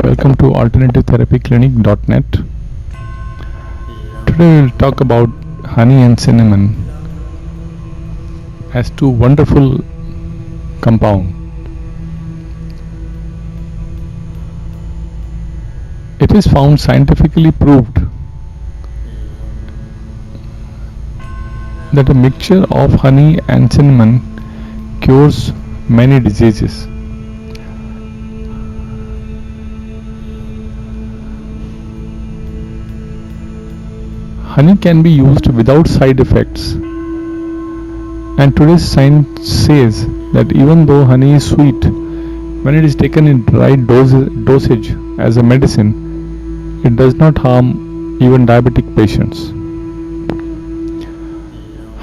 Welcome to alternativetherapyclinic.net. Today we'll talk about honey and cinnamon as two wonderful compounds. It is found scientifically proved that a mixture of honey and cinnamon cures many diseases. Honey can be used without side effects, and today's science says that even though honey is sweet, when it is taken in right dosage as a medicine, it does not harm even diabetic patients.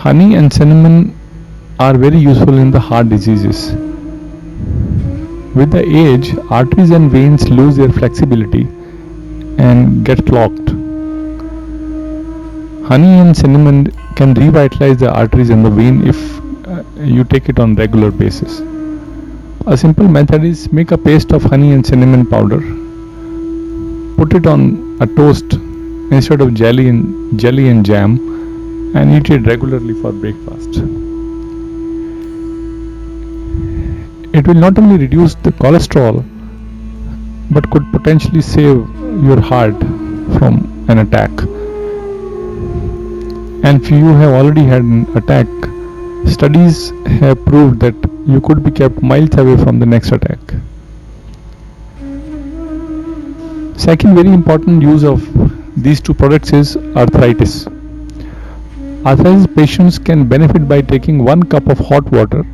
Honey and cinnamon are very useful in the heart diseases. With the age, arteries and veins lose their flexibility and get clogged. Honey and cinnamon can revitalize the arteries and the vein if you take it on regular basis. A simple method is make a paste of honey and cinnamon powder, put it on a toast instead of jelly and jam, and eat it regularly for breakfast. It will not only reduce the cholesterol but could potentially save your heart from an attack. And if you have already had an attack, studies have proved that you could be kept miles away from the next attack. Second very important use of these two products is arthritis. Arthritis patients can benefit by taking 1 cup of hot water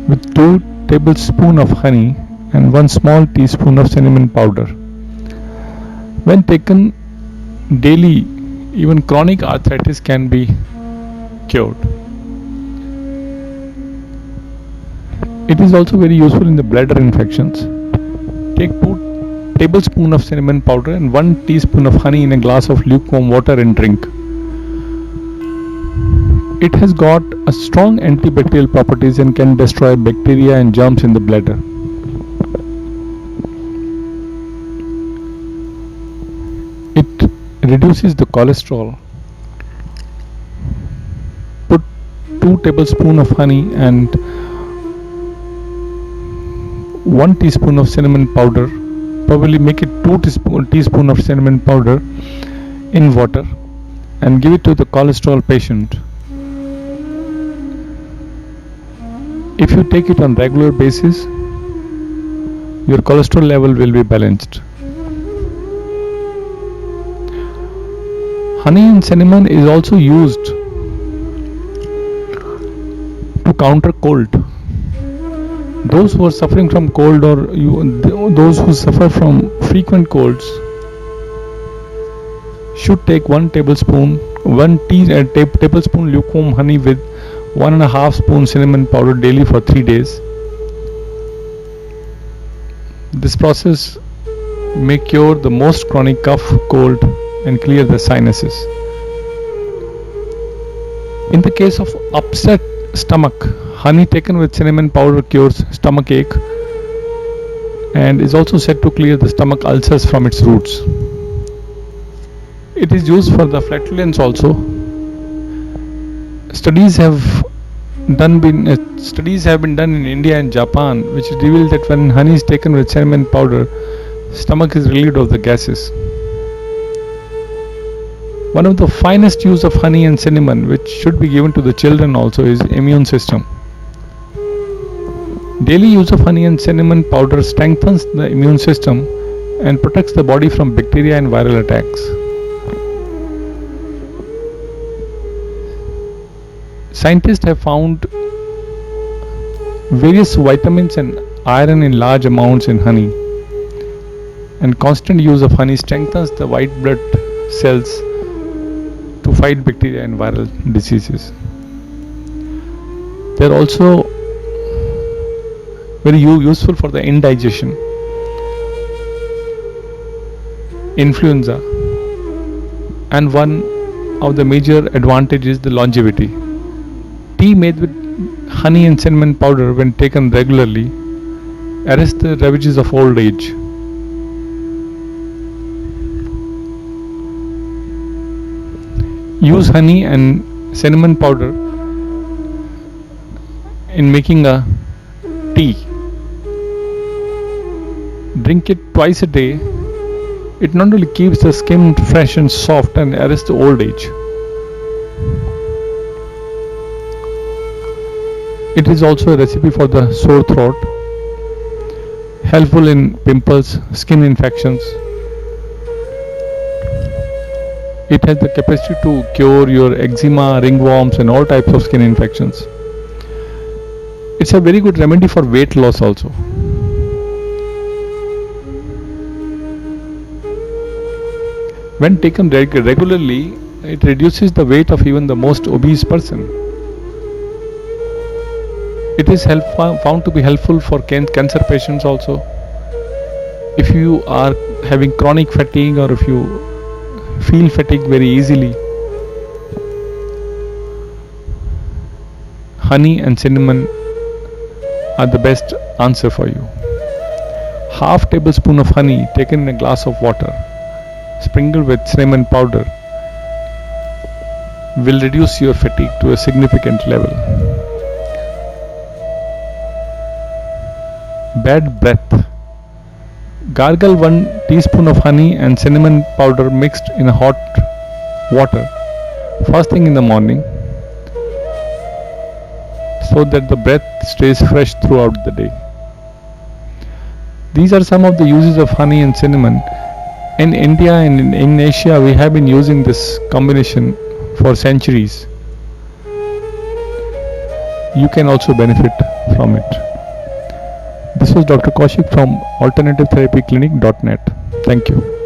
with 2 tablespoons of honey and 1 small teaspoon of cinnamon powder. When taken daily, even chronic arthritis can be cured. It is also very useful in the bladder infections. Take 2 tablespoons of cinnamon powder and 1 teaspoon of honey in a glass of lukewarm water and drink. It has got a strong antibacterial properties and can destroy bacteria and germs in the bladder. It reduces the cholesterol. Put 2 tablespoons of honey and 1 teaspoon of cinnamon powder. Probably make it 2 teaspoons of cinnamon powder in water and give it to the cholesterol patient. If you take it on regular basis, your cholesterol level will be balanced. Honey and cinnamon is also used to counter cold. Those who are suffering from cold or those who suffer from frequent colds should take 1 tablespoon lukewarm honey with 1.5 spoon cinnamon powder daily for 3 days. This process may cure the most chronic cough, cold, and clear the sinuses. In the case of upset stomach, honey taken with cinnamon powder cures stomach ache and is also said to clear the stomach ulcers from its roots. It is used for the flatulence also. Studies have been done in India and Japan which reveal that when honey is taken with cinnamon powder, stomach is relieved of the gases. One of the finest use of honey and cinnamon, which should be given to the children also, is immune system. Daily use of honey and cinnamon powder strengthens the immune system and protects the body from bacteria and viral attacks. Scientists have found various vitamins and iron in large amounts in honey, and constant use of honey strengthens the white blood cells to fight bacteria and viral diseases. They are also very useful for the indigestion, influenza, and one of the major advantages is the longevity. Tea made with honey and cinnamon powder, when taken regularly, arrests the ravages of old age. Use honey and cinnamon powder in making a tea. Drink it twice a day. It not only keeps the skin fresh and soft and arrests the old age, it is also a recipe for the sore throat, helpful in pimples, skin infections. It has the capacity to cure your eczema, ringworms, and all types of skin infections. It's a very good remedy for weight loss also. When taken regularly, it reduces the weight of even the most obese person. It is found to be helpful for cancer patients also. If you are having chronic fatigue or if you feel fatigue very easily, honey and cinnamon are the best answer for you. Half tablespoon of honey taken in a glass of water, sprinkled with cinnamon powder, will reduce your fatigue to a significant level. Bad breath. Gargle 1 teaspoon of honey and cinnamon powder mixed in hot water first thing in the morning, so that the breath stays fresh throughout the day. These are some of the uses of honey and cinnamon. In India and in Asia, we have been using this combination for centuries. You can also benefit from it. This was Dr. Kaushik from AlternativeTherapyClinic.net. Thank you.